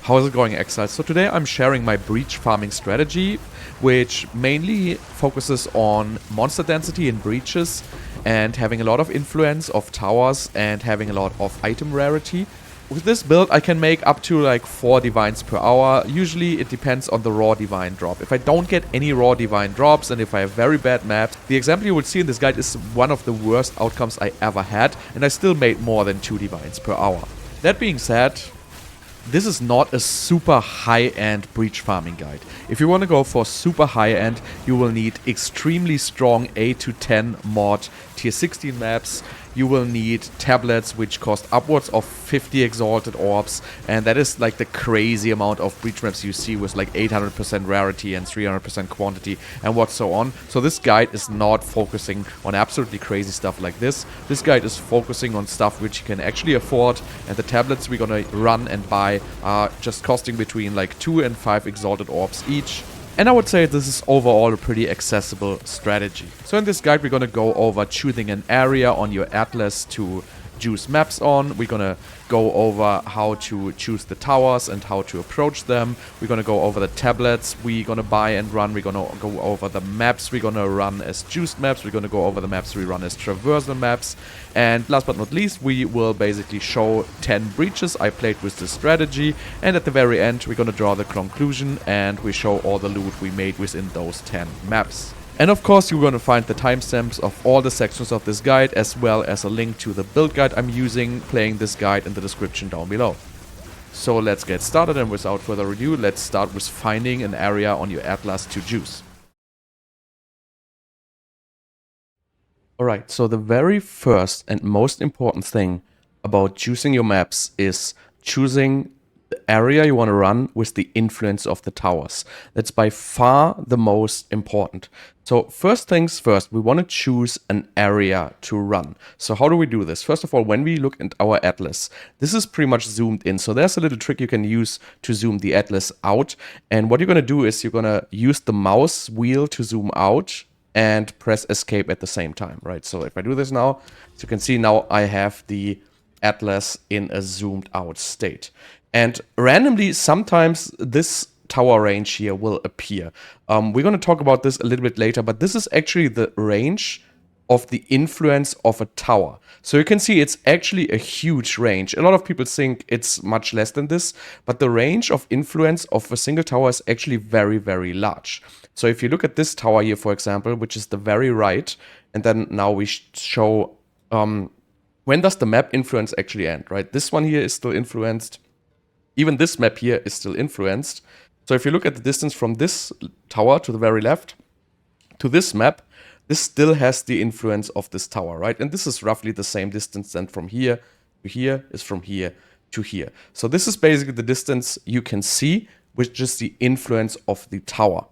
How is it going, Exile? So today I'm sharing my breach farming strategy, which mainly focuses on monster density in breaches and having a lot of influence of towers and having a lot of item rarity. With this build I can make up to like 4 divines per hour. Usually it depends on the raw divine drop. If I don't get any raw divine drops and if I have very bad maps, the example you will see in this guide is one of the worst outcomes I ever had, and I still made more than 2 divines per hour. That being said, this is not a super high-end breach farming guide. If you want to go for super high-end, you will need extremely strong 8 to 10 mod tier 16 maps. You will need tablets which cost upwards of 50 exalted orbs, and that is like the crazy amount of breach maps you see with like 800% rarity and 300% quantity and what so on. So this guide is not focusing on absolutely crazy stuff like this. This guide is focusing on stuff which you can actually afford, and the tablets we're gonna run and buy are just costing between like 2 and 5 exalted orbs each. And I would say this is overall a pretty accessible strategy. So in this guide we're gonna go over choosing an area on your atlas to juice maps on. We're gonna go over how to choose the towers and how to approach them. We're gonna go over the tablets we're gonna buy and run. We're gonna go over the maps we're gonna run as juiced maps. We're gonna go over the maps we run as traversal maps. And last but not least, we will basically show 10 breaches I played with this strategy. And at the very end, we're gonna draw the conclusion and we show all the loot we made within those 10 maps. And of course you're going to find the timestamps of all the sections of this guide, as well as a link to the build guide I'm using playing this guide in the description down below. So let's get started, and without further ado, let's start with finding an area on your atlas to juice. Alright, so the very first and most important thing about choosing your maps is choosing the area you want to run with the influence of the towers. That's by far the most important. So first things first, we want to choose an area to run. So how do we do this? First of all, when we look at our atlas, this is pretty much zoomed in. So there's a little trick you can use to zoom the atlas out. And what you're going to do is you're going to use the mouse wheel to zoom out and press escape at the same time, right? So if I do this now, as you can see now I have the atlas in a zoomed out state. And randomly, sometimes this tower range here will appear. We're going to talk about this a little bit later, but this is actually the range of the influence of a tower. So you can see it's actually a huge range. A lot of people think it's much less than this, but the range of influence of a single tower is actually very, very large. So if you look at this tower here, for example, which is the very right, and then now we show when does the map influence actually end, right? This one here is still influenced. Even this map here is still influenced. So if you look at the distance from this tower to the very left to this map, this still has the influence of this tower, right? And this is roughly the same distance then from here to here is from here to here. So this is basically the distance you can see, which is the influence of the tower.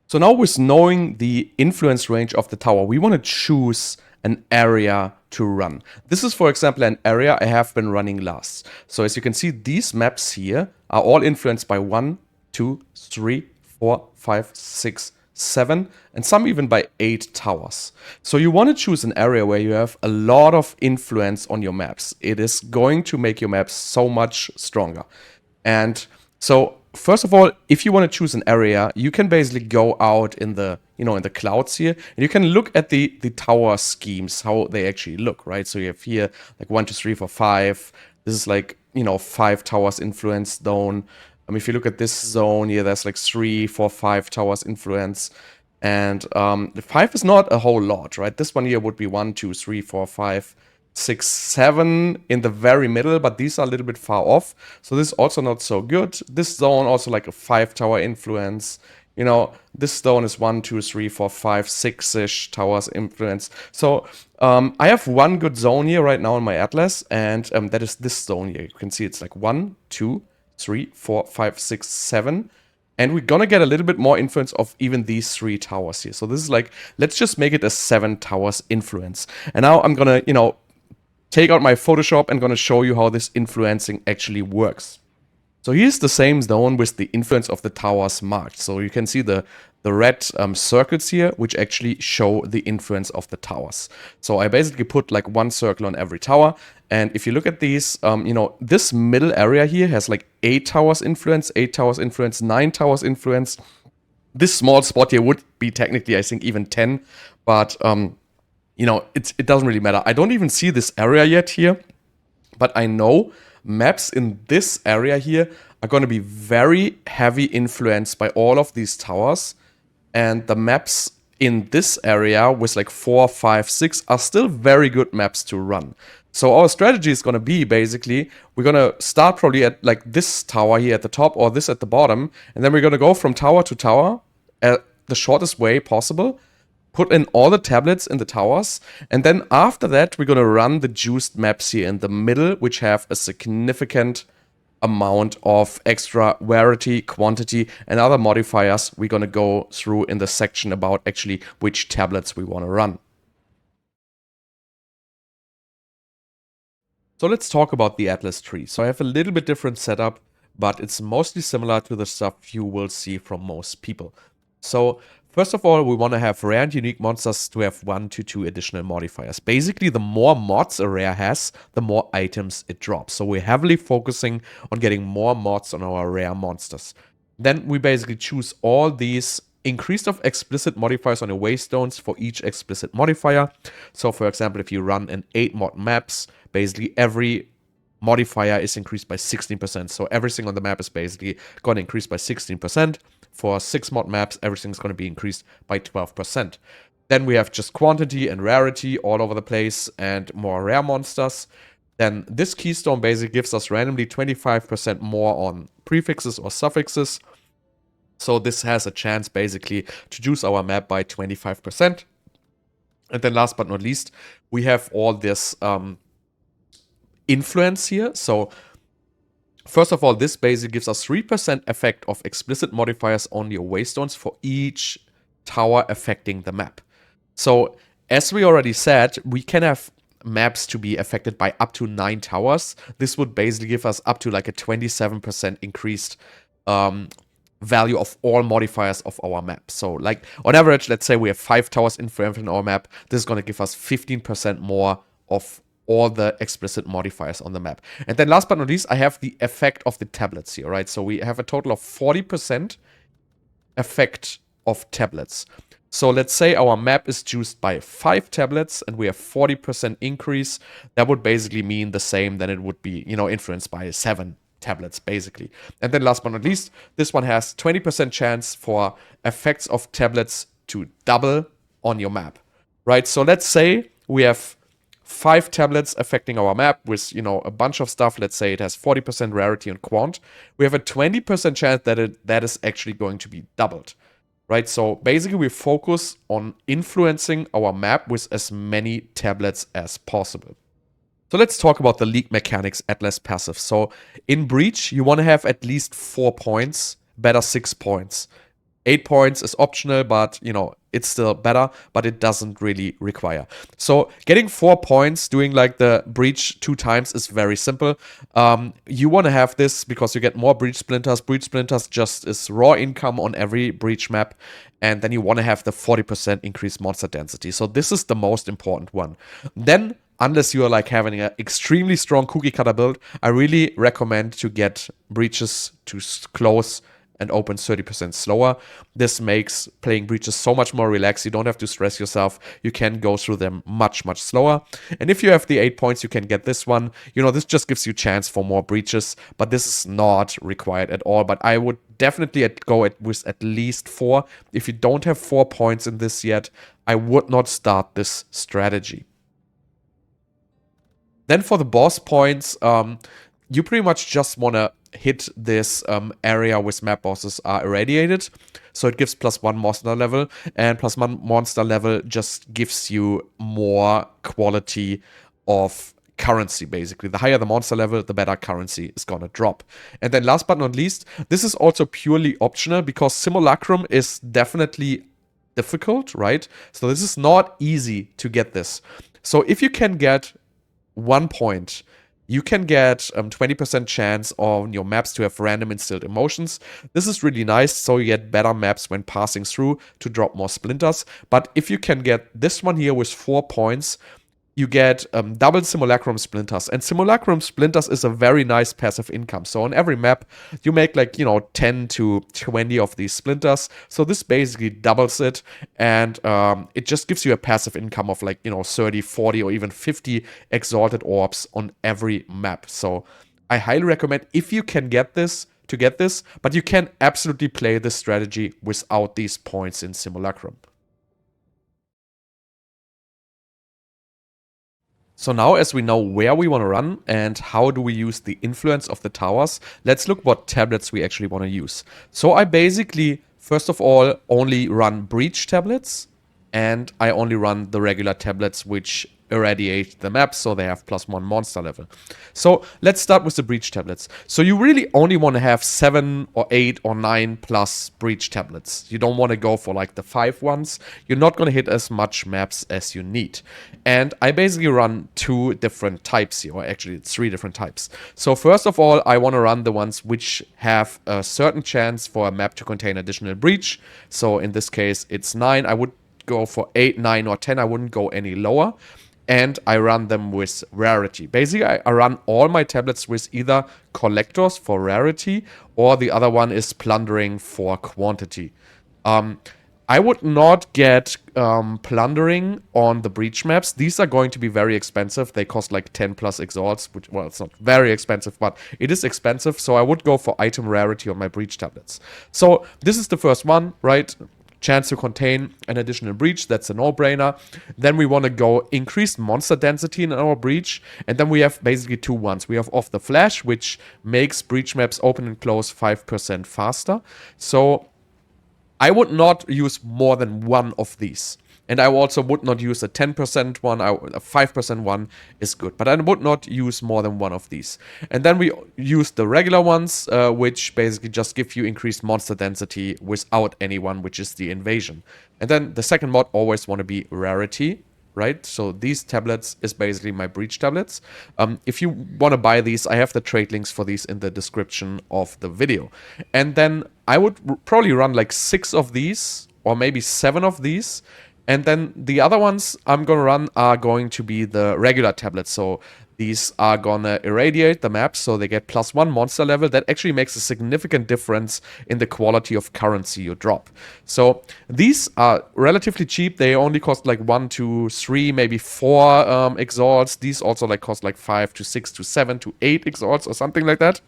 So now with knowing the influence range of the tower, we want to choose an area to run. This is, for example, an area I have been running last. So as you can see, these maps here are all influenced by 1, 2, 3, 4, 5, 6, 7, and some even by 8 towers. So you want to choose an area where you have a lot of influence on your maps. It is going to make your maps so much stronger. And so first of all, if you want to choose an area, you can basically go out in the, in the clouds here, and you can look at the tower schemes, how they actually look, right? So you have here like 1, 2, 3, 4, 5. This is like, 5 towers influence zone. If you look at this zone here, there's like 3, 4, 5 towers influence. And the 5 is not a whole lot, right? This one here would be 1, 2, 3, 4, 5, 6, 7 in the very middle, but these are a little bit far off. So this is also not so good. This zone also like a 5 tower influence. This zone is 1, 2, 3, 4, 5, 6-ish towers influence. So I have one good zone here right now in my atlas, and that is this zone here. You can see it's like 1, 2, 3, 4, 5, 6, 7. And we're gonna get a little bit more influence of even these 3 towers here. So this is like, let's just make it a 7 towers influence. And now I'm gonna, take out my Photoshop and gonna show you how this influencing actually works. So here's the same zone with the influence of the towers marked. So you can see the the red circles here, which actually show the influence of the towers. So I basically put like one circle on every tower. And if you look at these, you know, this middle area here has like 8 towers influence, 8 towers influence, 9 towers influence. This small spot here would be technically, I think, even 10. But, you know, it doesn't really matter. I don't even see this area yet here. But I know maps in this area here are going to be very heavy influenced by all of these towers. And the maps in this area with like 4, 5, 6 are still very good maps to run. So our strategy is going to be basically, we're going to start probably at like this tower here at the top or this at the bottom. And then we're going to go from tower to tower the shortest way possible. Put in all the tablets in the towers, and then after that, we're gonna run the juiced maps here in the middle, which have a significant amount of extra rarity, quantity, and other modifiers we're gonna go through in the section about actually which tablets we wanna run. So let's talk about the Atlas tree. So I have a little bit different setup, but it's mostly similar to the stuff you will see from most people. So first of all, we want to have rare and unique monsters to have 1 to 2 additional modifiers. Basically, the more mods a rare has, the more items it drops. So we're heavily focusing on getting more mods on our rare monsters. Then we basically choose all these increased of explicit modifiers on your Waystones for each explicit modifier. So for example, if you run an 8 mod maps, basically every modifier is increased by 16%. So everything on the map is basically going to increase by 16%. For 6 mod maps, everything's going to be increased by 12%. Then we have just quantity and rarity all over the place and more rare monsters. Then this keystone basically gives us randomly 25% more on prefixes or suffixes. So this has a chance basically to juice our map by 25%. And then last but not least, we have all this influence here. So first of all, this basically gives us 3% effect of explicit modifiers on your Waystones for each tower affecting the map. So as we already said, we can have maps to be affected by up to 9 towers. This would basically give us up to like a 27% increased value of all modifiers of our map. So like on average, let's say we have 5 towers influence in our map. This is going to give us 15% more of all the explicit modifiers on the map. And then last but not least, I have the effect of the tablets here, right? So we have a total of 40% effect of tablets. So let's say our map is juiced by 5 tablets and we have 40% increase. That would basically mean the same than it would be, you know, influenced by 7 tablets, basically. And then last but not least, this one has 20% chance for effects of tablets to double on your map, right? So let's say we have 5 tablets affecting our map with, you know, a bunch of stuff. Let's say it has 40% rarity and quant. We have a 20% chance that that is actually going to be doubled, right? So basically we focus on influencing our map with as many tablets as possible. So let's talk about the league mechanics Atlas passive. So in Breach, you want to have at least 4 points, better 6 points. 8 points is optional, but, you know, it's still better, but it doesn't really require. So getting 4 points, doing like the Breach 2 times is very simple. You want to have this because you get more Breach Splinters. Breach Splinters just is raw income on every Breach map. And then you want to have the 40% increased monster density. So this is the most important one. Then, unless you are like having an extremely strong cookie cutter build, I really recommend to get breaches to close and open 30% slower. This makes playing breaches so much more relaxed. You don't have to stress yourself. You can go through them much, much slower. And if you have the 8 points, you can get this one. You know, this just gives you chance for more breaches, but this is not required at all. But I would definitely go with at least 4. If you don't have 4 points in this yet, I would not start this strategy. Then for the boss points, you pretty much just want to hit this area with map bosses are irradiated. So it gives +1 monster level, and +1 monster level just gives you more quality of currency, basically. The higher the monster level, the better currency is gonna drop. And then last but not least, this is also purely optional because Simulacrum is definitely difficult, right? So this is not easy to get this. So if you can get 1 point, you can get 20% chance on your maps to have random instilled emotions. This is really nice, so you get better maps when passing through to drop more splinters. But if you can get this one here with 4 points, you get double Simulacrum Splinters. And Simulacrum Splinters is a very nice passive income. So on every map, you make like, 10 to 20 of these splinters. So this basically doubles it. And it just gives you a passive income of like, 30, 40, or even 50 Exalted Orbs on every map. So I highly recommend if you can get this, to get this. But you can absolutely play this strategy without these points in Simulacrum. So now as we know where we want to run and how do we use the influence of the towers, let's look what tablets we actually want to use. So I basically, first of all, only run breach tablets, and I only run the regular tablets which irradiate the map, so they have +1 monster level. So let's start with the breach tablets. So you really only want to have 7 or 8 or 9 plus breach tablets. You don't want to go for like the 5 ones. You're not going to hit as much maps as you need. And I basically run 2 different types here, or actually 3 different types. So first of all, I want to run the ones which have a certain chance for a map to contain additional breach. So in this case, it's 9. I would go for 8, 9, or 10. I wouldn't go any lower. And I run them with rarity. Basically, I run all my tablets with either collectors for rarity, or the other one is plundering for quantity. I would not get plundering on the breach maps. These are going to be very expensive. They cost like 10 plus exalts, which, well, it's not very expensive, but it is expensive. So I would go for item rarity on my breach tablets. So this is the first one, right? Chance to contain an additional breach, that's a no-brainer. Then we want to go increased monster density in our breach, and then we have basically 2 ones. We have off the flash, which makes breach maps open and close 5% faster. So I would not use more than one of these. And I also would not use a 10% one, a 5% one is good. But I would not use more than one of these. And then we use the regular ones, which basically just give you increased monster density without anyone, which is the invasion. And then the second mod always want to be rarity, right? So these tablets is basically my breach tablets. If you want to buy these, I have the trade links for these in the description of the video. And then I would probably run like 6 of these, or maybe 7 of these. And then the other ones I'm going to run are going to be the regular tablets. So these are going to irradiate the map, so they get +1 monster level. That actually makes a significant difference in the quality of currency you drop. So these are relatively cheap. They only cost like 1 to 3, maybe 4 exalts. These also like cost like 5 to 6 to 7 to 8 exalts or something like that.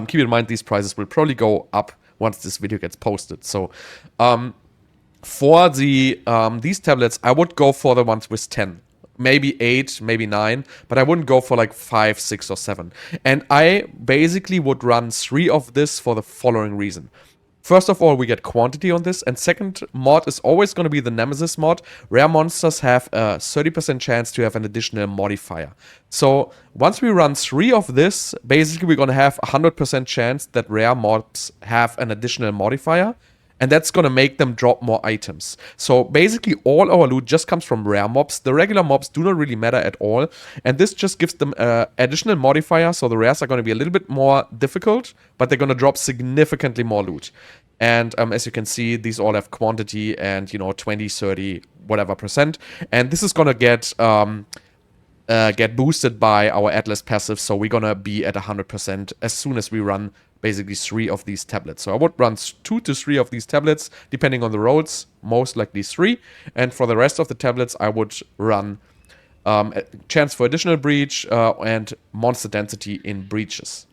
Keep in mind, these prices will probably go up once this video gets posted. So for the these tablets, I would go for the ones with 10. Maybe 8, maybe 9, but I wouldn't go for like 5, 6, or 7. And I basically would run 3 of this for the following reason. First of all, we get quantity on this, and second mod is always going to be the Nemesis mod. Rare monsters have a 30% chance to have an additional modifier. So once we run 3 of this, basically we're going to have a 100% chance that rare mobs have an additional modifier. And that's going to make them drop more items. So basically all our loot just comes from rare mobs. The regular mobs do not really matter at all. And this just gives them an additional modifier. So the rares are going to be a little bit more difficult, but they're going to drop significantly more loot. And as you can see, these all have quantity and, 20, 30, whatever percent. And this is going to get boosted by our Atlas passive. So we're going to be at 100% as soon as we run basically 3 of these tablets. So I would run 2 to 3 of these tablets, depending on the roads, most likely 3. And for the rest of the tablets, I would run a chance for additional breach and monster density in breaches.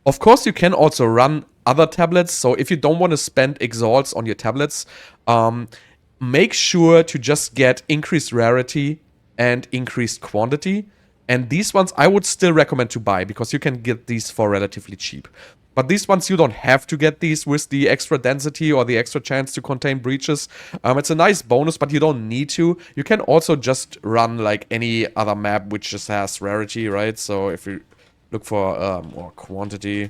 Of course, you can also run other tablets. So if you don't want to spend exalts on your tablets, make sure to just get increased rarity and increased quantity. And these ones I would still recommend to buy, because you can get these for relatively cheap. But these ones, you don't have to get these with the extra density or the extra chance to contain breaches. It's a nice bonus, but you don't need to. You can also just run like any other map which just has rarity, right? So if you look for or quantity.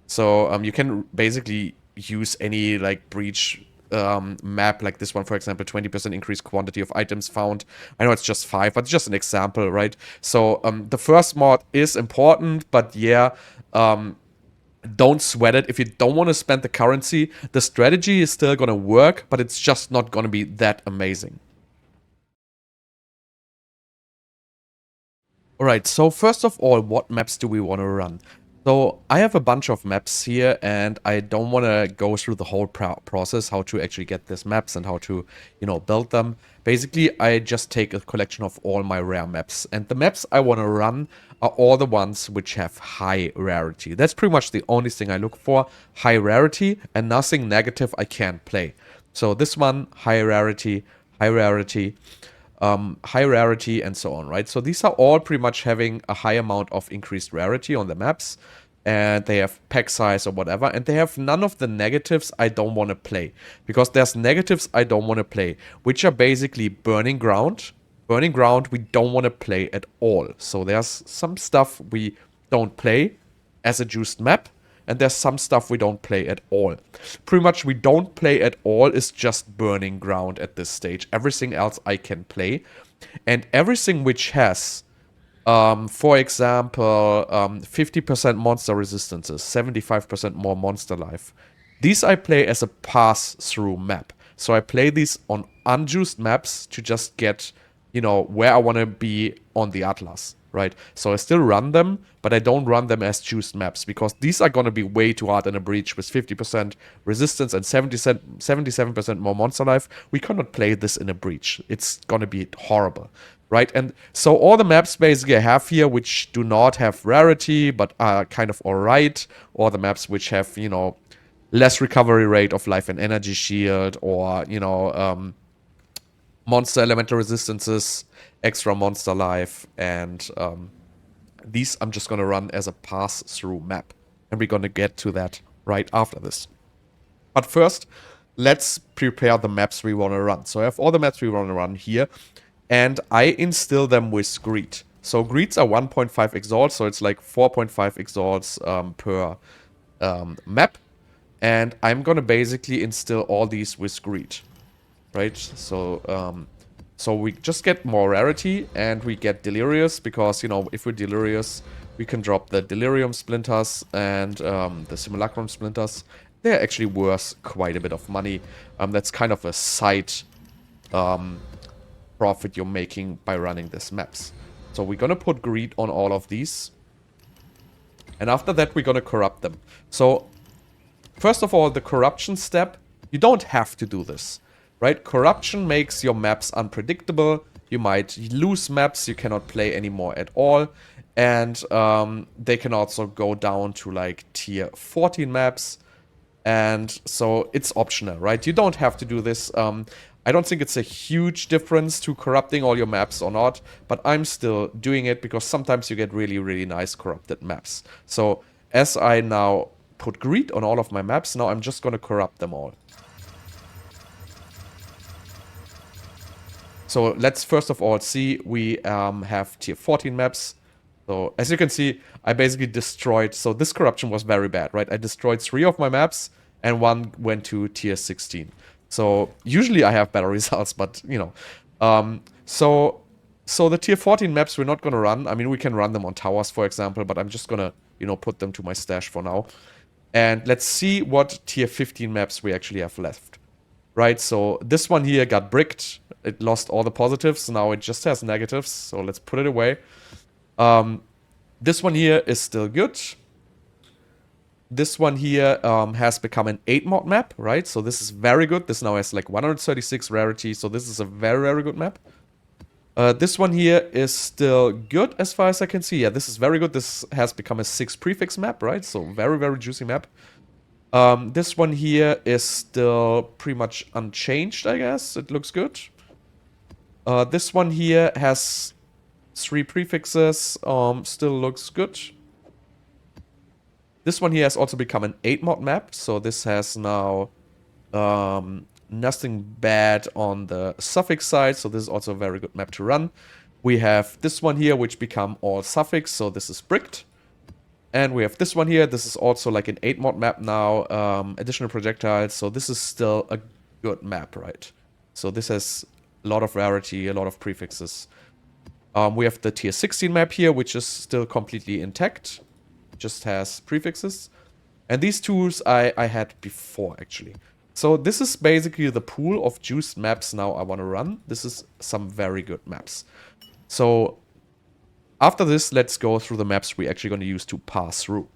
So you can basically use any like breach map, like this one, for example, 20% increased quantity of items found. I know it's just 5, but it's just an example, right? So the first mod is important, but yeah, don't sweat it. If you don't want to spend the currency, the strategy is still going to work, but it's just not going to be that amazing. Alright, so first of all, what maps do we want to run? So I have a bunch of maps here, and I don't want to go through the whole process, how to actually get these maps and how to, build them. Basically, I just take a collection of all my rare maps, and the maps I want to run are all the ones which have high rarity. That's pretty much the only thing I look for, high rarity, and nothing negative I can't play. So this one, high rarity, high rarity, and so on, right? So these are all pretty much having a high amount of increased rarity on the maps, and they have pack size or whatever, and they have none of the negatives I don't want to play, because there's negatives I don't want to play, which are basically Burning Ground. Burning Ground we don't want to play at all. So there's some stuff we don't play as a juiced map, and there's some stuff we don't play at all. Pretty much we don't play at all is just Burning Ground at this stage. Everything else I can play. And everything which has, for example, 50% monster resistances, 75% more monster life. These I play as a pass-through map. So I play these on unjuiced maps to just get, where I want to be on the Atlas. Right, so I still run them, but I don't run them as juiced maps, because these are going to be way too hard in a breach with 50% resistance and 77% more monster life. We cannot play this in a breach. It's going to be horrible, right? And so all the maps basically I have here, which do not have rarity, but are kind of alright, or the maps which have, less recovery rate of life and energy shield, or, monster elemental resistances, extra monster life, and these I'm just going to run as a pass-through map. And we're going to get to that right after this. But first, let's prepare the maps we want to run. So I have all the maps we want to run here, and I instill them with greed. So greeds are 1.5 exalts, so it's like 4.5 exalts per map. And I'm going to basically instill all these with greed. Right, so we just get more rarity, and we get delirious, because, if we're delirious, we can drop the delirium splinters and the simulacrum splinters. They're actually worth quite a bit of money. That's kind of a side profit you're making by running these maps. So we're gonna put greed on all of these, and after that we're gonna corrupt them. So first of all, the corruption step, you don't have to do this. Right? Corruption makes your maps unpredictable. You might lose maps you cannot play anymore at all. And they can also go down to like tier 14 maps. And so it's optional, right? You don't have to do this. I don't think it's a huge difference to corrupting all your maps or not. But I'm still doing it because sometimes you get really, really nice corrupted maps. So as I now put greed on all of my maps, now I'm just going to corrupt them all. So let's first of all see, we have tier 14 maps. So as you can see, I basically destroyed, so this corruption was very bad, right? I destroyed 3 of my maps, and 1 went to tier 16. So usually I have better results, but so the tier 14 maps we're not going to run. I mean, we can run them on towers, for example, but I'm just going to, put them to my stash for now. And let's see what tier 15 maps we actually have left. Right, so this one here got bricked. It lost all the positives. Now it just has negatives. So let's put it away. This one here is still good. This one here has become an 8 mod map, right? So this is very good. This now has like 136 rarity. So this is a very, very good map. This one here is still good as far as I can see. Yeah, this is very good. This has become a 6 prefix map, right? So very, very juicy map. This one here is still pretty much unchanged, I guess. It looks good. This one here has 3 prefixes. Still looks good. This one here has also become an 8 mod map. So this has now nothing bad on the suffix side. So this is also a very good map to run. We have this one here, which become all suffix. So this is bricked. And we have this one here. This is also like an 8 mod map now. Additional projectiles. So this is still a good map, right? So this has a lot of rarity, a lot of prefixes. We have the tier 16 map here, which is still completely intact. Just has prefixes. And these tools I had before, actually. So this is basically the pool of juiced maps now I want to run. This is some very good maps. So after this, let's go through the maps we're actually going to use to pass through.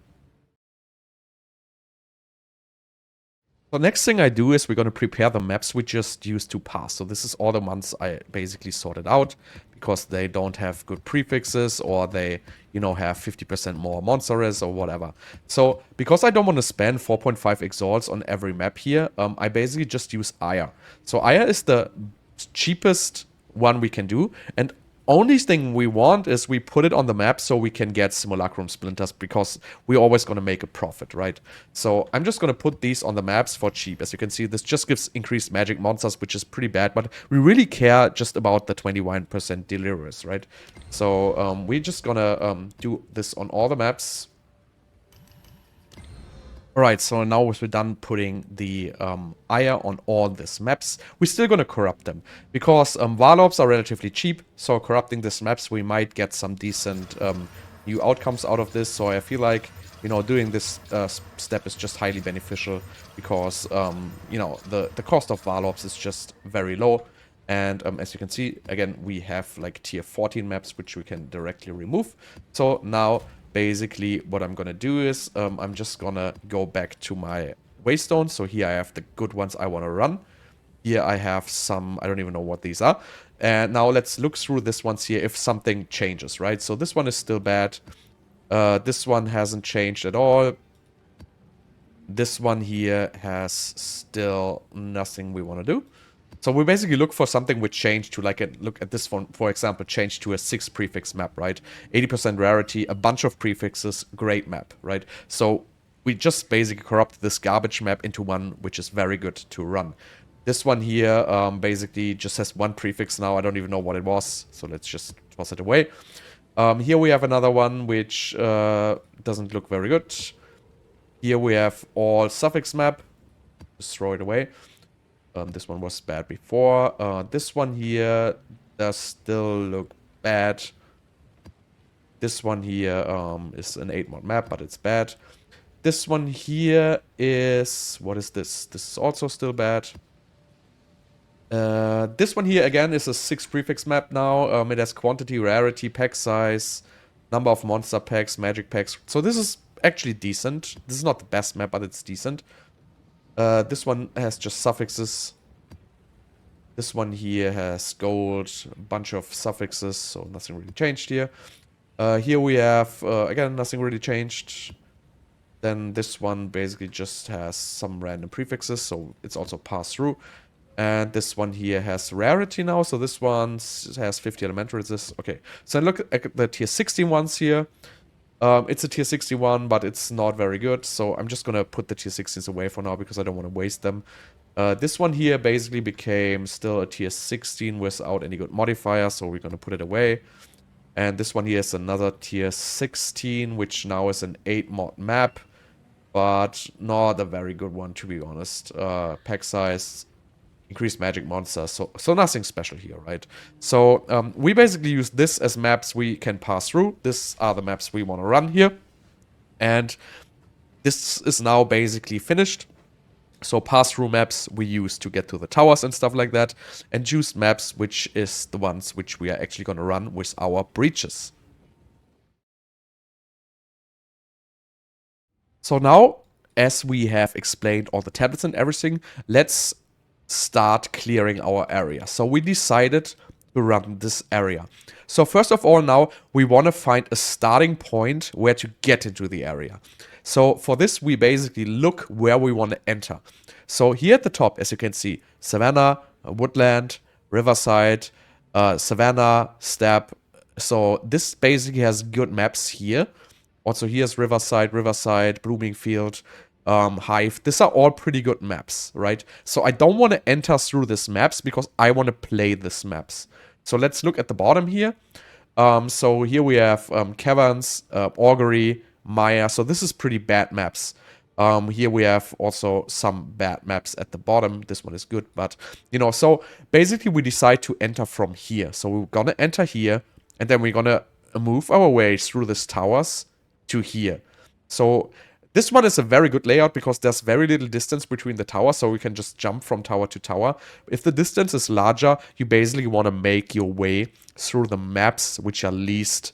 The next thing I do is we're going to prepare the maps we just used to pass. So this is all the ones I basically sorted out because they don't have good prefixes or they, you know, have 50% more monster res or whatever. So because I don't want to spend 4.5 exalts on every map here, I basically just use Ire. So Ire is the cheapest one we can do, and only thing we want is we put it on the map so we can get simulacrum splinters because we're always going to make a profit, right? So I'm just going to put these on the maps for cheap. As you can see, this just gives increased magic monsters, which is pretty bad, but we really care just about the 21% delirious, right? So we're just going to do this on all the maps. Alright, so now we're done putting the Ire on all these maps, we're still gonna corrupt them. Because Varlops are relatively cheap, so corrupting these maps, we might get some decent new outcomes out of this. So I feel like, you know, doing this step is just highly beneficial. Because, you know, the cost of Varlops is just very low. And as you can see, again, we have like tier 14 maps, which we can directly remove. So now basically what I'm gonna do is I'm just gonna go back to my Waystones. So here I have the good ones I want to run. Here I have some, I don't even know what these are. And now let's look through this ones here if something changes, right? So this one is still bad. This one hasn't changed at all. This one here has still nothing we want to do. So we basically look for something which changed to, like, look at this one, for example, change to a 6 prefix map, right? 80% rarity, a bunch of prefixes, great map, right? So we just basically corrupt this garbage map into one which is very good to run. This one here basically just has one prefix now. I don't even know what it was, so let's just toss it away. Here we have another one which doesn't look very good. Here we have all suffix map. Just throw it away. This one was bad before. This one here does still look bad. This one here is an 8-mod map, but it's bad. This one here is... what is this? This is also still bad. This one here, again, is a 6 prefix map now. It has quantity, rarity, pack size, number of monster packs, magic packs. So this is actually decent. This is not the best map, but it's decent. This one has just suffixes. This one here has gold, a bunch of suffixes, so nothing really changed here. Here we have, again, nothing really changed. Then this one basically just has some random prefixes, so it's also passed through. And this one here has rarity now, so this one has 50 elemental resist. Okay, so look at the tier 16 ones here. It's a tier 61, but it's not very good. So I'm just going to put the tier 16s away for now because I don't want to waste them. This one here basically became still a tier 16 without any good modifier. So we're going to put it away. And this one here is another tier 16, which now is an 8-mod map. But not a very good one, to be honest. Pack size, increased magic monsters, so nothing special here, right? So we basically use this as maps we can pass through. These are the maps we want to run here, and this is now basically finished. So pass-through maps we use to get to the towers and stuff like that, and juiced maps, which is the ones which we are actually going to run with our breaches. So now, as we have explained all the tablets and everything, let's start clearing our area. So we decided to run this area. So first of all, now we want to find a starting point where to get into the area. So for this, we basically look where we want to enter. So here at the top, as you can see, Savannah, Woodland, Riverside, Savannah, Steppe. So this basically has good maps here. Also here's Riverside, Blooming Field, Hive. These are all pretty good maps, right? So I don't want to enter through these maps because I want to play these maps. So let's look at the bottom here. So here we have Caverns, Augury, Maya. So this is pretty bad maps. Here we have also some bad maps at the bottom. This one is good, but so basically we decide to enter from here. So we're gonna enter here, and then we're gonna move our way through these towers to here. So this one is a very good layout because there's very little distance between the towers, so we can just jump from tower to tower. If the distance is larger, you basically want to make your way through the maps which are least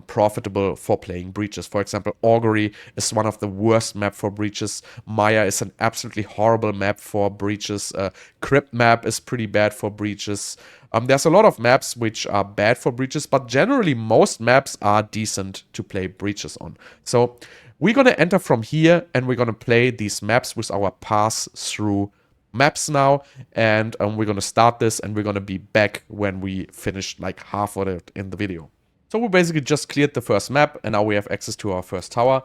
profitable for playing breaches. For example, Augury is one of the worst map for breaches. Maya is an absolutely horrible map for breaches. Crypt map is pretty bad for breaches. There's a lot of maps which are bad for breaches, but generally most maps are decent to play breaches on. So we're gonna enter from here and we're gonna play these maps with our pass through maps now, and we're gonna start this and we're gonna be back when we finish like half of it in the video. So we basically just cleared the first map, and now we have access to our first tower.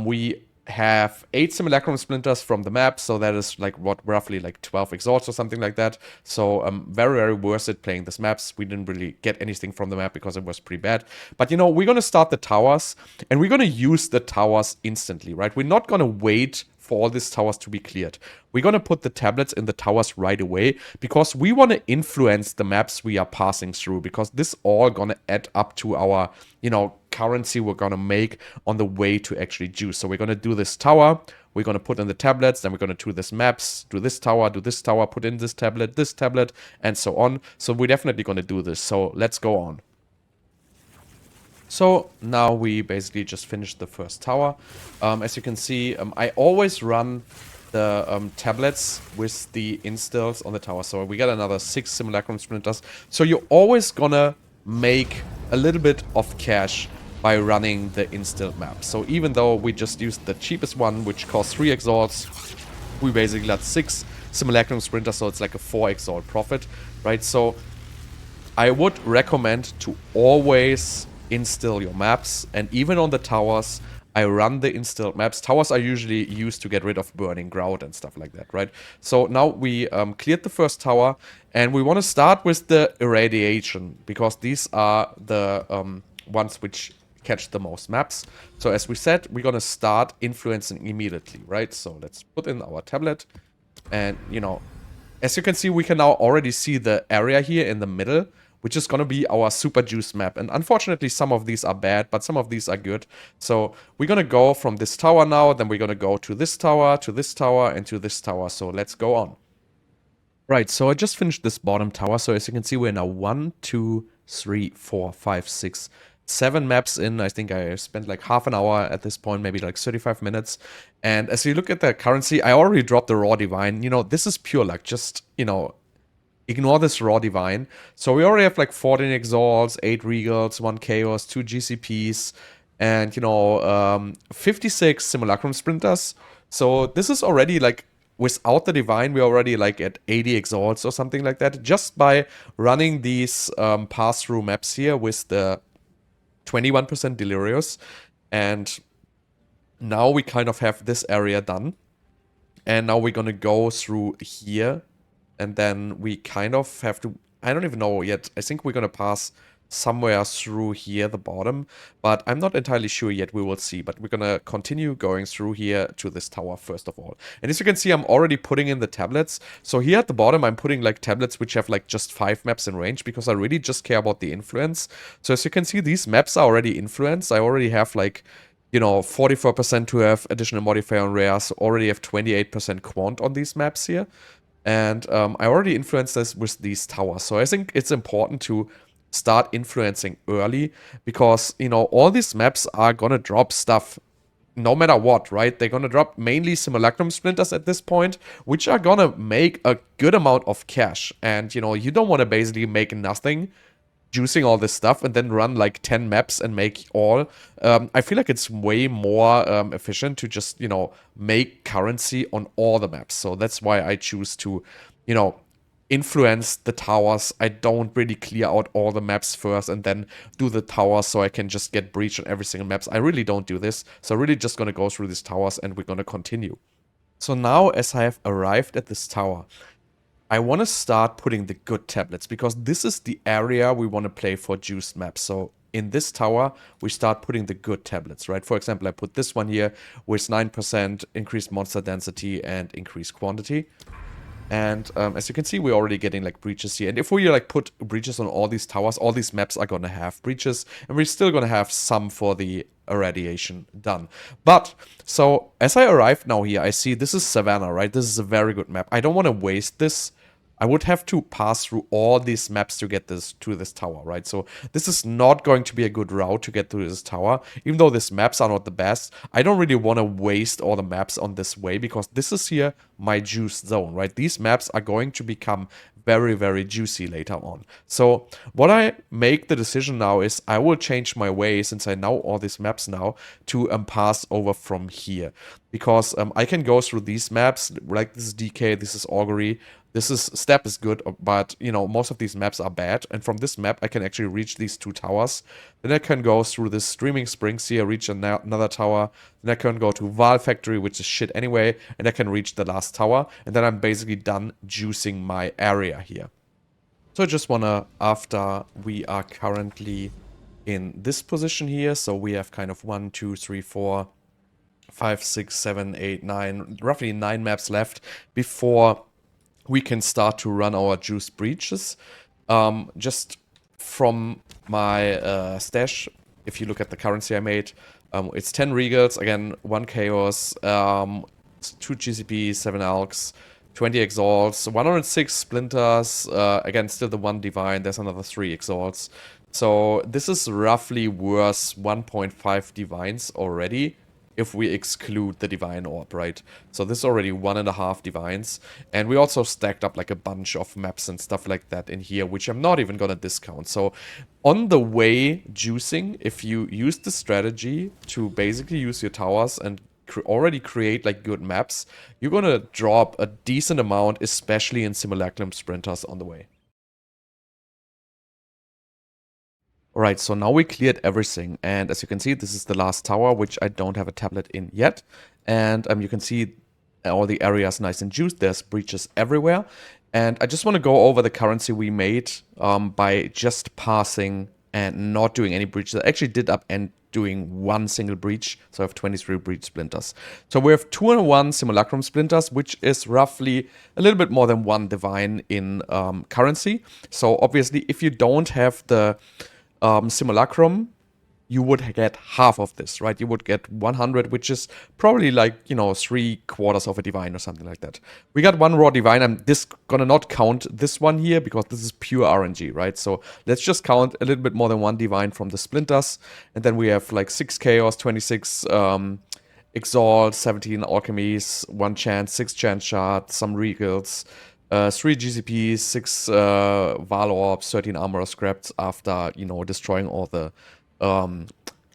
We have 8 simulacrum splinters from the map, so that is like roughly like 12 exalts or something like that. So very, very worth it playing these maps. We didn't really get anything from the map because it was pretty bad. But we're gonna start the towers, and we're gonna use the towers instantly, right? We're not gonna wait for all these towers to be cleared. We're going to put the tablets in the towers right away because we want to influence the maps we are passing through, because this all going to add up to our, currency we're going to make on the way to actually juice. So we're going to do this tower, we're going to put in the tablets, then we're going to do this maps, do this tower, put in this tablet, and so on. So we're definitely going to do this. So let's go on. So now we basically just finished the first tower. As you can see, I always run the tablets with the instills on the tower. So we got another 6 simulacrum sprinters. So you're always gonna make a little bit of cash by running the instilled map. So even though we just used the cheapest one, which costs 3 exalts, we basically got 6 simulacrum sprinters, so it's like a 4 exalt profit, right? So I would recommend to always instill your maps, and even on the towers I run the instilled maps. Towers are usually used to get rid of burning grout and stuff like that, right? So now we cleared the first tower, and we want to start with the irradiation because these are the ones which catch the most maps. So as we said, we're gonna start influencing immediately, right? So let's put in our tablet, and as you can see, we can now already see the area here in the middle, which is going to be our super juice map. And unfortunately, some of these are bad, but some of these are good. So we're going to go from this tower now, then we're going to go to this tower, and to this tower. So let's go on. Right, so I just finished this bottom tower. So as you can see, we're now 1, 2, 3, 4, 5, 6, 7 maps in. I think I spent like half an hour at this point, maybe like 35 minutes. And as you look at the currency, I already dropped the raw divine. This is pure luck. Just, ignore this raw divine. So we already have like 14 exalts, 8 regals, 1 chaos, 2 GCPs, and 56 simulacrum sprinters. So this is already like, without the divine, we're already like at 80 exalts or something like that, just by running these pass-through maps here with the 21% delirious. And now we kind of have this area done. And now we're gonna go through here. And then we kind of have to, I don't even know yet. I think we're going to pass somewhere through here, the bottom. But I'm not entirely sure yet. We will see. But we're going to continue going through here to this tower first of all. And as you can see, I'm already putting in the tablets. So here at the bottom, I'm putting like tablets which have like just 5 maps in range, because I really just care about the influence. So as you can see, these maps are already influenced. I already have like, 44% to have additional modifier on rares. Already have 28% quant on these maps here. And I already influenced this with these towers. So I think it's important to start influencing early, because, all these maps are gonna drop stuff no matter what, right? They're gonna drop mainly simulacrum splinters at this point, which are gonna make a good amount of cash. And, you don't want to basically make nothing juicing all this stuff and then run like 10 maps and make all. I feel like it's way more efficient to just, make currency on all the maps. So that's why I choose to, influence the towers. I don't really clear out all the maps first and then do the towers so I can just get breach on every single maps. I really don't do this. So I'm really just going to go through these towers and we're going to continue. So now, as I have arrived at this tower, I want to start putting the good tablets, because this is the area we want to play for juiced maps. So in this tower, we start putting the good tablets, right? For example, I put this one here with 9% increased monster density and increased quantity. And as you can see, we're already getting like breaches here. And if we like put breaches on all these towers, all these maps are gonna have breaches, and we're still gonna have some for the irradiation done. But so as I arrive now here, I see this is Savannah, right? This is a very good map. I don't want to waste this. I would have to pass through all these maps to get this to this tower, right? So this is not going to be a good route to get to this tower. Even though these maps are not the best, I don't really want to waste all the maps on this way, because this is here my juice zone, right? These maps are going to become very, very juicy later on. So what I make the decision now is I will change my way, since I know all these maps now, to pass over from here. Because I can go through these maps, like this is DK, this is Augury, this is Step is good, but you know, most of these maps are bad. And from this map, I can actually reach these two towers. Then I can go through this Streaming Springs here, reach another tower. Then I can go to Val Factory, which is shit anyway, and I can reach the last tower. And then I'm basically done juicing my area here. So I just wanna, after we are currently in this position here, so we have kind of 1, 2, 3, 4, 5, 6, 7, 8, 9, roughly 9 maps left before we can start to run our juice breaches. Just from my stash, if you look at the currency I made, it's 10 Regals, again, 1 Chaos, 2 GCPs, 7 Alks, 20 Exalts, 106 Splinters, again, still the 1 Divine, there's another 3 Exalts. So this is roughly worth 1.5 Divines already, if we exclude the Divine Orb, right? So this is already 1.5 Divines. And we also stacked up like a bunch of maps and stuff like that in here, which I'm not even gonna discount. So on the way juicing, if you use the strategy to basically use your towers and already create like good maps, you're gonna drop a decent amount, especially in Simulacrum Sprinters on the way. Alright, so now we cleared everything, and as you can see, this is the last tower, which I don't have a tablet in yet. And you can see all the areas nice and juiced. There's breaches everywhere. And I just want to go over the currency we made by just passing and not doing any breaches. I actually did up and doing 1 single breach, so I have 23 breach splinters. So we have 201 Simulacrum Splinters, which is roughly a little bit more than 1 Divine in currency. So obviously, if you don't have the Simulacrum, you would get half of this, right? You would get 100, which is probably like, you know, 3/4 of a Divine or something like that. We got 1 raw Divine. I'm gonna not count this one here because this is pure RNG, right? So let's just count a little bit more than 1 Divine from the Splinters. And then we have like 6 Chaos, 26 Exalt, 17 Alchemies, 1 Chance, 6 Chance Shard, some Regals, 3 GCPs, 6 Val Orbs, 13 Armor Scraps after, you know, destroying all the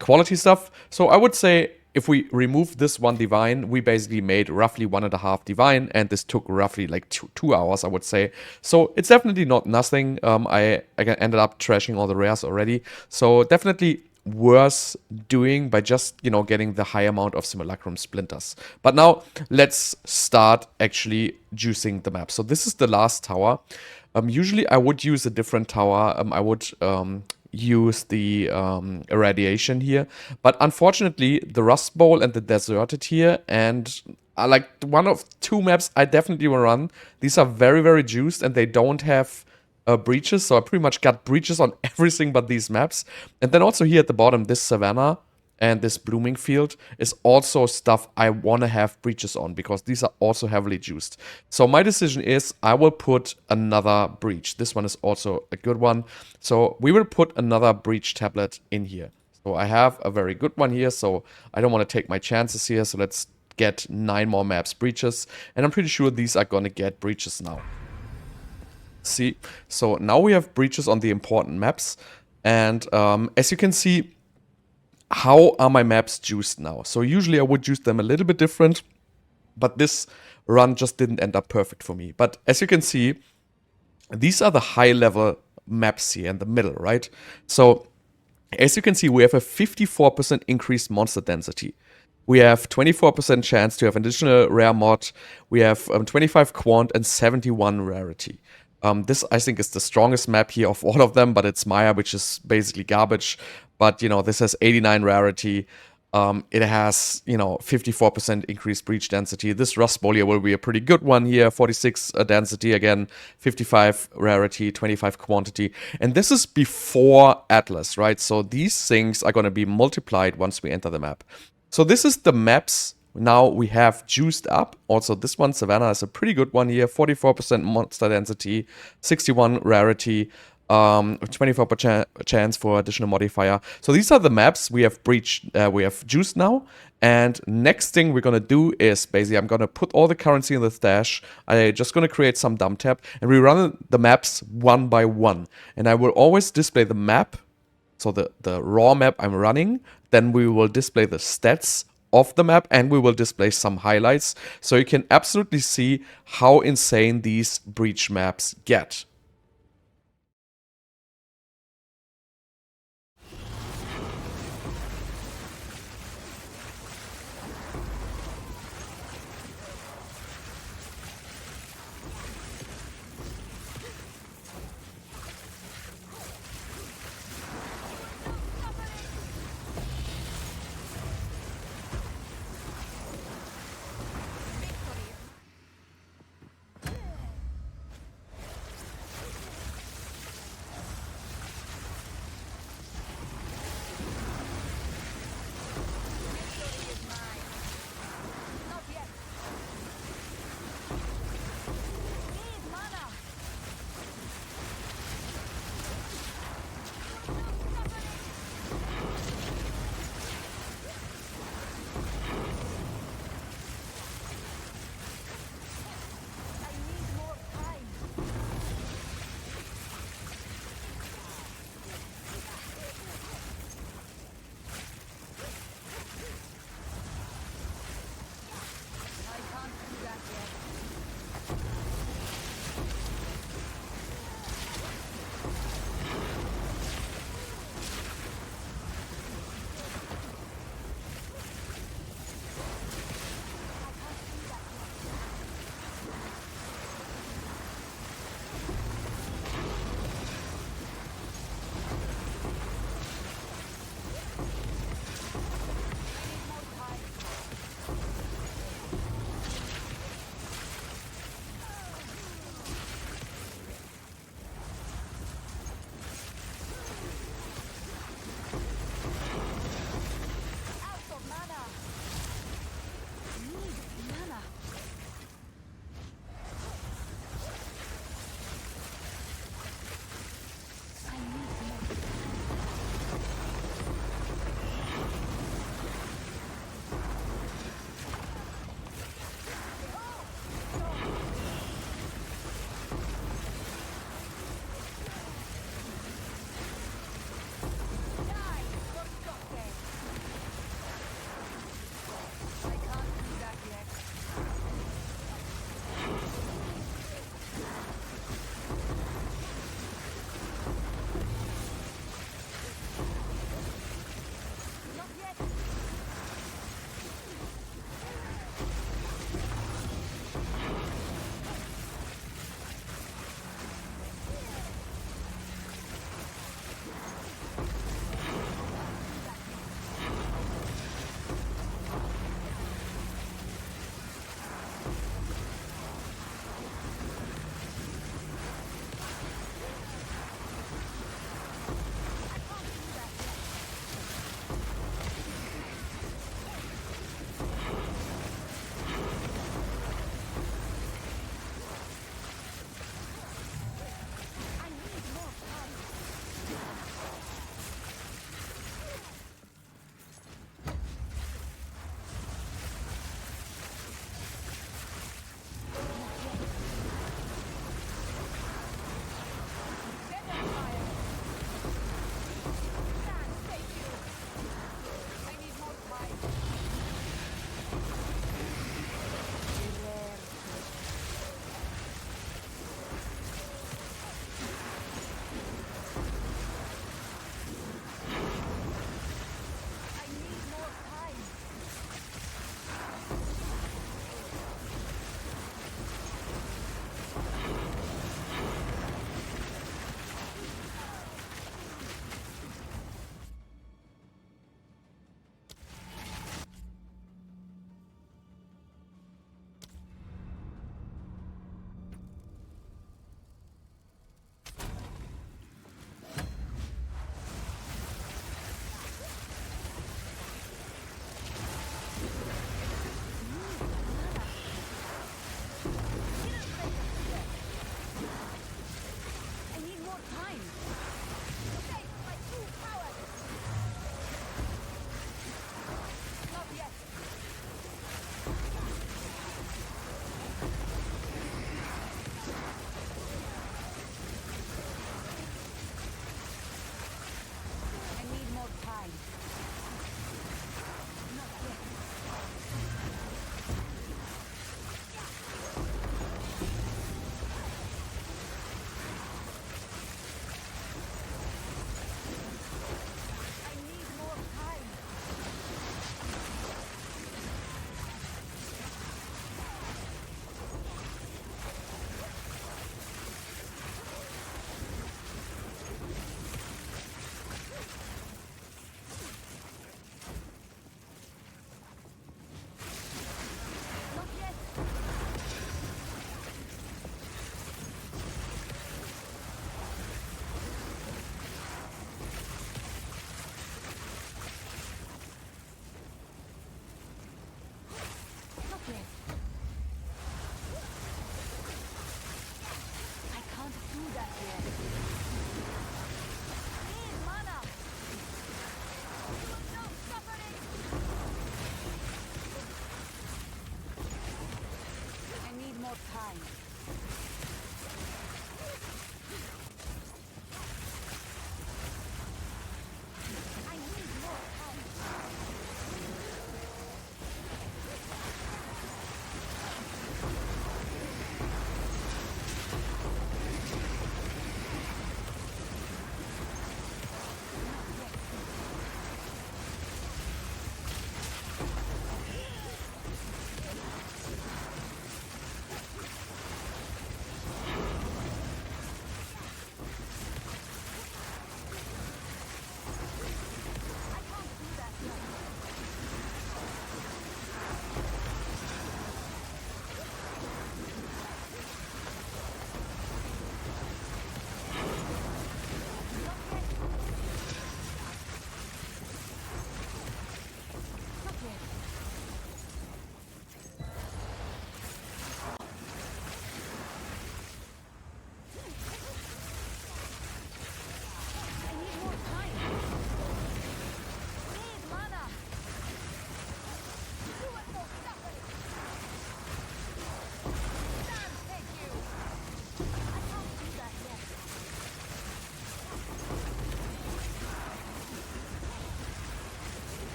quality stuff. So I would say if we remove this 1 Divine, we basically made roughly 1.5 Divine, and this took roughly like 2 hours, I would say. So it's definitely not nothing. I ended up trashing all the rares already. So definitely worth doing by just, you know, getting the high amount of Simulacrum Splinters. But now let's start actually juicing the map. So this is the last tower. Usually I would use a different tower. I would use the irradiation here, but unfortunately the Rust Bowl and the Deserted here, and like one of 2 maps I definitely will run. These are very, very juiced, and they don't have breaches, so I pretty much got breaches on everything but these maps. And then also here at the bottom, this Savannah and this Blooming Field is also stuff I want to have breaches on, because these are also heavily juiced. So my decision is I will put another breach. This one is also a good one. So we will put another breach tablet in here. So I have a very good one here, so I don't want to take my chances here. So let's get 9 more maps breaches, and I'm pretty sure these are gonna get breaches now. See, so now we have breaches on the important maps, and as you can see, how are my maps juiced now? So usually I would juice them a little bit different, but this run just didn't end up perfect for me. But as you can see, these are the high level maps here in the middle, right? So as you can see, we have a 54% increased monster density. We have 24% chance to have additional rare mod. We have 25 quant and 71 rarity. This, I think, is the strongest map here of all of them, but it's Maya, which is basically garbage. But, you know, this has 89 rarity. It has, you know, 54% increased breach density. This Rust Bolia will be a pretty good one here. 46 density, again, 55 rarity, 25 quantity. And this is before Atlas, right? So these things are going to be multiplied once we enter the map. So this is the maps now we have juiced up. Also, this one, Savannah, is a pretty good one here. 44% monster density, 61 rarity, 24% chance for additional modifier. So these are the maps we have we have juiced now. And next thing we're gonna do is basically I'm gonna put all the currency in the stash. I'm just gonna create some dump tab, and we run the maps one by one. And I will always display the map, so the raw map I'm running. Then we will display the stats of the map, and we will display some highlights, so you can absolutely see how insane these breach maps get.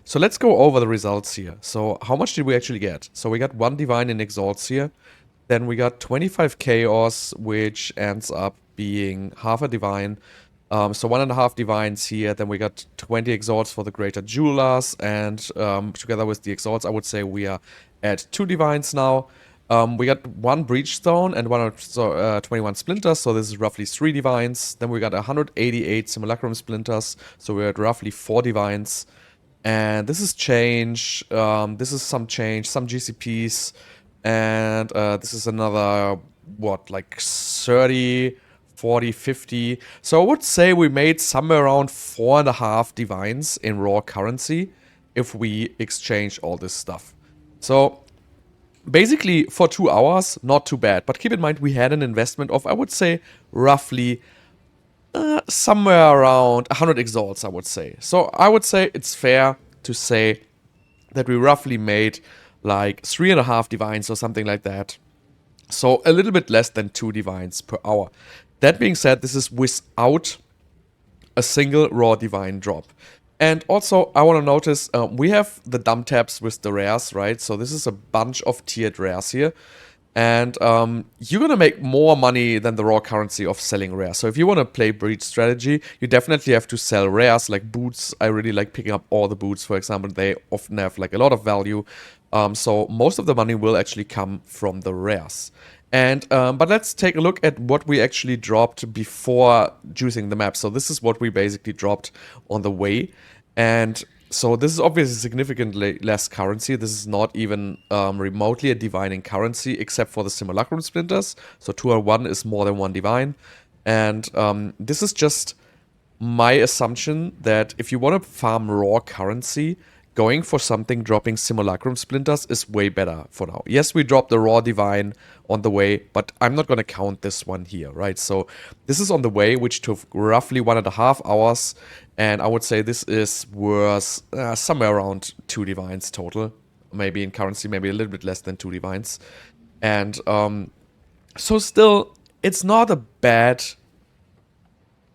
So let's go over the results here. So how much did we actually get? So we got 1 Divine in Exalts here. Then we got 25 Chaos, which ends up being half a Divine. So 1.5 Divines here. Then we got 20 Exalts for the Greater Jewelers. And together with the Exalts, I would say we are at 2 Divines now. We got 1 Breach Stone and 21 Splinters, so this is roughly 3 Divines. Then we got 188 Simulacrum Splinters, so we're at roughly 4 Divines. And this is change, this is some change, some GCPs, and this is another, what, like 30, 40, 50. So I would say we made somewhere around 4.5 Divines in raw currency if we exchange all this stuff. So basically, for 2 hours, not too bad. But keep in mind, we had an investment of, I would say, roughly somewhere around 100 exalts, I would say. So I would say it's fair to say that we roughly made like 3.5 divines or something like that. So a little bit less than 2 divines per hour. That being said, this is without a single raw divine drop. And also, I want to notice, we have the dump tabs with the rares, right? So this is a bunch of tiered rares here. And you're going to make more money than the raw currency of selling rares. So if you want to play breach strategy, you definitely have to sell rares, like boots. I really like picking up all the boots, for example. They often have like a lot of value. So most of the money will actually come from the rares. And but let's take a look at what we actually dropped before juicing the map. So this is what we basically dropped on the way. And so this is obviously significantly less currency. This is not even remotely a divining currency, except for the Simulacrum Splinters. So 201 is more than 1 divine. And this is just my assumption that if you want to farm raw currency, going for something dropping Simulacrum Splinters is way better for now. Yes, we dropped the raw divine on the way, but I'm not going to count this one here, right? So this is on the way, which took roughly 1.5 hours. And I would say this is worth somewhere around 2 divines total. Maybe in currency, maybe a little bit less than 2 divines. And so still, it's not a bad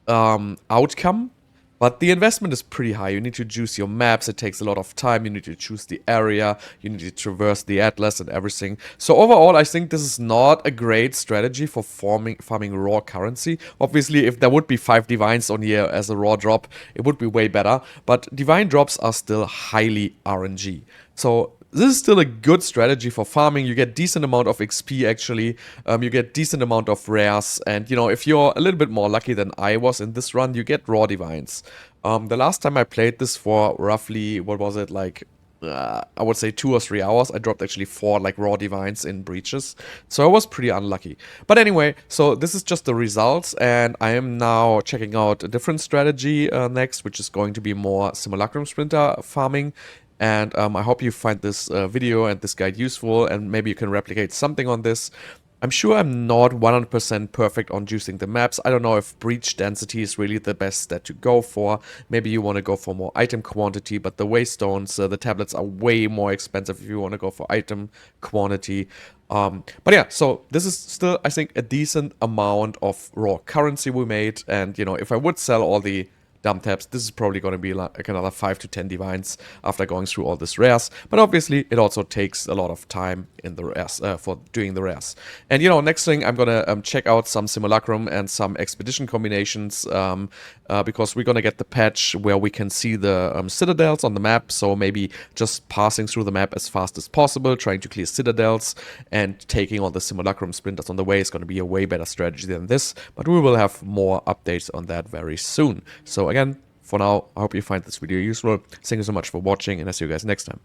outcome. But the investment is pretty high. You need to juice your maps. It takes a lot of time. You need to choose the area. You need to traverse the atlas and everything. So overall, I think this is not a great strategy for farming raw currency. Obviously, if there would be 5 divines on here as a raw drop, it would be way better. But divine drops are still highly RNG. So this is still a good strategy for farming. You get decent amount of XP actually. You get decent amount of rares. And, you know, if you're a little bit more lucky than I was in this run, you get raw divines. The last time I played this for roughly, what was it, like, I would say 2 or 3 hours. I dropped actually 4 like raw divines in breaches. So I was pretty unlucky. But anyway, so this is just the results. And I am now checking out a different strategy next, which is going to be more Simulacrum Sprinter farming. And I hope you find this video and this guide useful, and maybe you can replicate something on this. I'm sure I'm not 100% perfect on juicing the maps. I don't know if breach density is really the best stat to go for. Maybe you want to go for more item quantity, but the Waystones, the tablets are way more expensive if you want to go for item quantity. But yeah, so this is still, I think, a decent amount of raw currency we made. And, you know, if I would sell all the dump tabs, this is probably going to be like another 5 to 10 divines after going through all this rares. But obviously, it also takes a lot of time in the rares for doing the rares. And, you know, next thing, I'm going to check out some Simulacrum and some Expedition combinations because we're going to get the patch where we can see the citadels on the map. So maybe just passing through the map as fast as possible, trying to clear citadels and taking all the Simulacrum Splinters on the way is going to be a way better strategy than this. But we will have more updates on that very soon. So again, for now, I hope you find this video useful. Thank you so much for watching, and I'll see you guys next time.